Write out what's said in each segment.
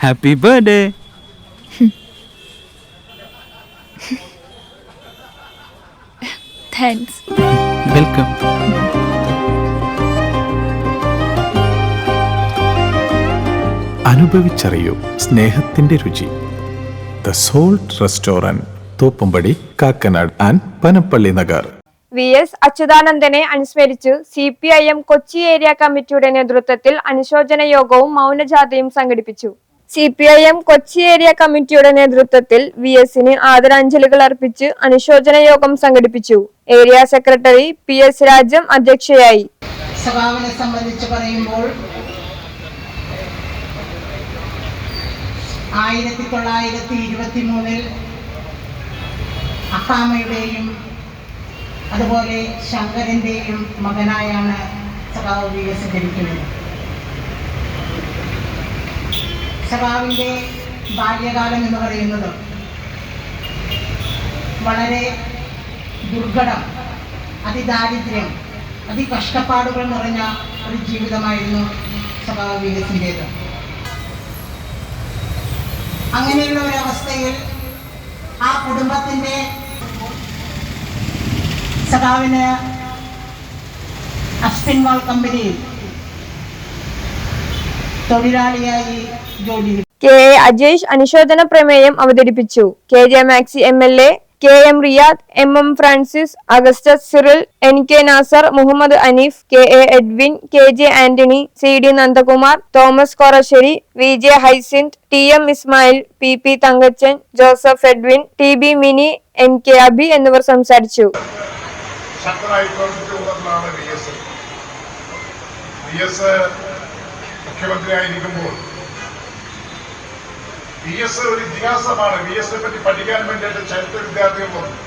Happy birthday. Thanks. Welcome. അനുഭവിച്ചറിയൂ സ്നേഹത്തിന്റെ രുചി. The salt restaurant, Thoppumpady, Kakkanad and Panampilly Nagar. VS അച്യുതാനന്ദനെ അനുസ്മരിച്ച് CPIM കൊച്ചി ഏരിയ കമ്മിറ്റിയുടെ നേതൃത്വത്തിൽ അനുശോചന യോഗവും മൗനജാഥയും സംഘടിപ്പിച്ചു. CPIM കൊച്ചി ഏരിയ കമ്മിറ്റിയുടെ നേതൃത്വത്തിൽ VSന് ആദരാഞ്ജലികൾ അർപ്പിച്ച് അനുശോചന യോഗം സംഘടിപ്പിച്ചു. ഏരിയ സെക്രട്ടറി PS രാജം അധ്യക്ഷയായി. സഖാവിനെ സംബന്ധിച്ച് പറയുമ്പോൾ 1923 അക്കാമയുടെയും അതുപോലെ ശങ്കരന്റെയും മകനായാണ് സഖാവ് VS ജനിക്കുന്നത്. സഖാവിൻ്റെ ബാല്യകാലം എന്ന് പറയുന്നത് വളരെ ദുർഘടം, അതിദാരിദ്ര്യം, അതികഷ്ടപ്പാടുകൾ നിറഞ്ഞ ഒരു ജീവിതമായിരുന്നു സഖാവ് VSൻ്റേത്. അങ്ങനെയുള്ള ഒരവസ്ഥയിൽ ആ കുടുംബത്തിൻ്റെ സഖാവിന് അസ്പിൻവാൾ കമ്പനിയിൽ തൊഴിലാളിയായി ജോലി. KA അജേഷ് അനുശോചന പ്രമേയം അവതരിപ്പിച്ചു. KJ Maxi MLA, KM Riyad, MM Francis, Augustus Cyril, NK Nasar, Muhammad Aneef, KA Edwin, KJ Antony, CD Nandakumar, Thomas Korassery, VJ Hyacinth, TM Ismail, PP Thankachan, Joseph Edwin, TB Mini, MK Abi എന്നിവർ സംസാരിച്ചു. മുഖ്യമന്ത്രിയായിരിക്കുമ്പോൾ VS ഒരു ഇതിഹാസമാണ്. VSനെ പറ്റി പഠിക്കാൻ വേണ്ടിയിട്ട് ചരിത്ര വിദ്യാർത്ഥികൾ വന്നു.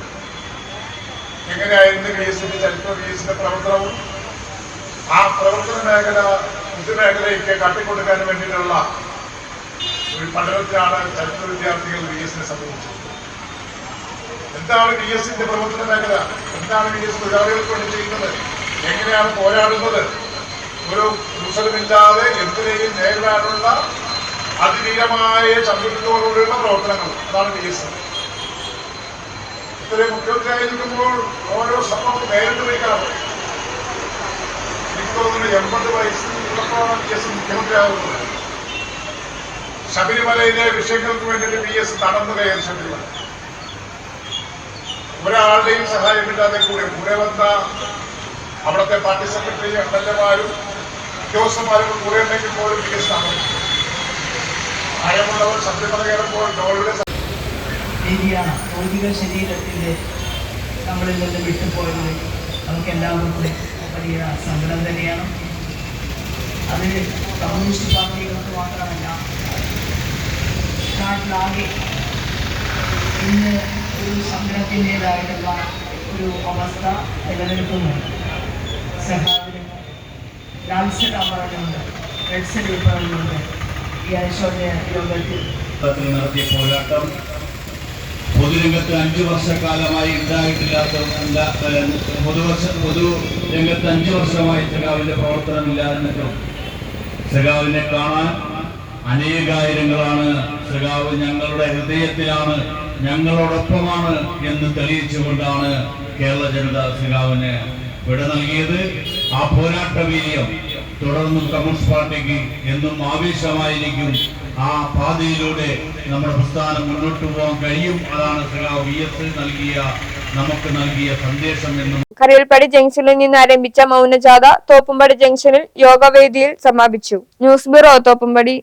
എങ്ങനെയായിരുന്നു VSന്റെ ചരിത്രം, VSന്റെ പ്രവർത്തനവും ആ പ്രവർത്തന മേഖല പൊതുമേഖലയ്ക്ക് കാട്ടിക്കൊടുക്കാൻ വേണ്ടിയിട്ടുള്ള ഒരു പഠനത്തിലാണ് ചരിത്ര വിദ്യാർത്ഥികൾ VSനെ സമീപിച്ചത്. എന്താണ് VSന്റെ പ്രവർത്തന മേഖല, എന്താണ് VS തൊഴിലാളികൾക്ക് വേണ്ടി ചെയ്യുന്നത്, എങ്ങനെയാണ് പോരാടുന്നത്, ഒരു ദുസലമില്ലാതെ എന്തിനേയും നേരിടാനുള്ള അതിധീരമായ ചന്ദ്രത്തോടുകൂടിയുള്ള പ്രവർത്തനങ്ങൾ, അതാണ് VS. ഇത്രയും മുഖ്യമന്ത്രിയായിരിക്കുമ്പോൾ ഓരോ സംഭവം നേരിട്ട് വയ്ക്കാറ്. എനിക്ക് തോന്നുന്നു 80 വയസ്സിലുള്ളപ്പോഴാണ് VS മുഖ്യമന്ത്രിയാകുന്നത്. ശബരിമലയിലെ വിഷയങ്ങൾക്ക് വേണ്ടിയിട്ട് VS നടന്നു കയറി ശബരിമല. ഒരാളുടെയും സഹായമില്ലാതെ കൂടെ വന്ന അവിടുത്തെ പാർട്ടി സെക്രട്ടറി, MLA-മാരും ഉദ്യോഗസ്ഥന്മാരും കൂടെ ഉണ്ടെങ്കിൽ പോലും VS നടന്നു. ഭയമുള്ളവർ ശബരിമല കയറുമ്പോൾ ഭൗതിക ശരീരത്തിൻ്റെ നമ്മളിൽ നിന്ന് വിട്ടുപോയത് നമുക്ക് എല്ലാവർക്കും വലിയ സങ്കടം തന്നെയാണ്. അത് കമ്മ്യൂണിസ്റ്റ് പാർട്ടികൾക്ക് മാത്രമല്ല, നാട്ടിലാകെ ഇന്ന് ഒരു സങ്കടത്തിൻ്റെതായിട്ടുള്ള ഒരു അവസ്ഥ നിലനിൽക്കുന്നുണ്ട്. സഖാവിന് ലാൽസൽ അവാർഡുണ്ട്, റെഡ്സൽ വിഭാഗമുണ്ട്. ഈ അനുശോചന യോഗത്തിൽ നടത്തിയ പോരാട്ടം പൊതുരംഗത്ത് 5 വർഷക്കാലമായി ഉണ്ടായിട്ടില്ലാത്ത, പൊതുരംഗത്ത് 5 വർഷമായി സഖാവിന്റെ പ്രവർത്തനമില്ലാതിരുന്നിട്ടും സഖാവിനെ കാണാൻ അനേകായിരങ്ങളാണ്. സഖാവ് ഞങ്ങളുടെ ഹൃദയത്തിലാണ്, ഞങ്ങളോടൊപ്പമാണ് എന്ന് തെളിയിച്ചുകൊണ്ടാണ് കേരള ജനത സഖാവിന് വിട നൽകിയത്. ആ പോരാട്ട വീര്യം തുടർന്നും കമ്മ്യൂണിസ്റ്റ് പാർട്ടിക്ക് എന്നും ആവേശമായിരിക്കും. ആ പാതയിലൂടെ നമ്മുടെ പ്രസ്ഥാനം മുന്നോട്ട് പോകാൻ കഴിയും. അതാണ് സഖാവ് VS നമുക്ക് നൽകിയ സന്ദേശം എന്നും. കരയിൽപ്പടി ജംഗ്ഷനിൽ നിന്ന് ആരംഭിച്ച മൗനജാഥ തോപ്പുംപടി ജംഗ്ഷനിൽ യോഗവേദിയിൽ സമാപിച്ചു. News bureau, Thoppumpady.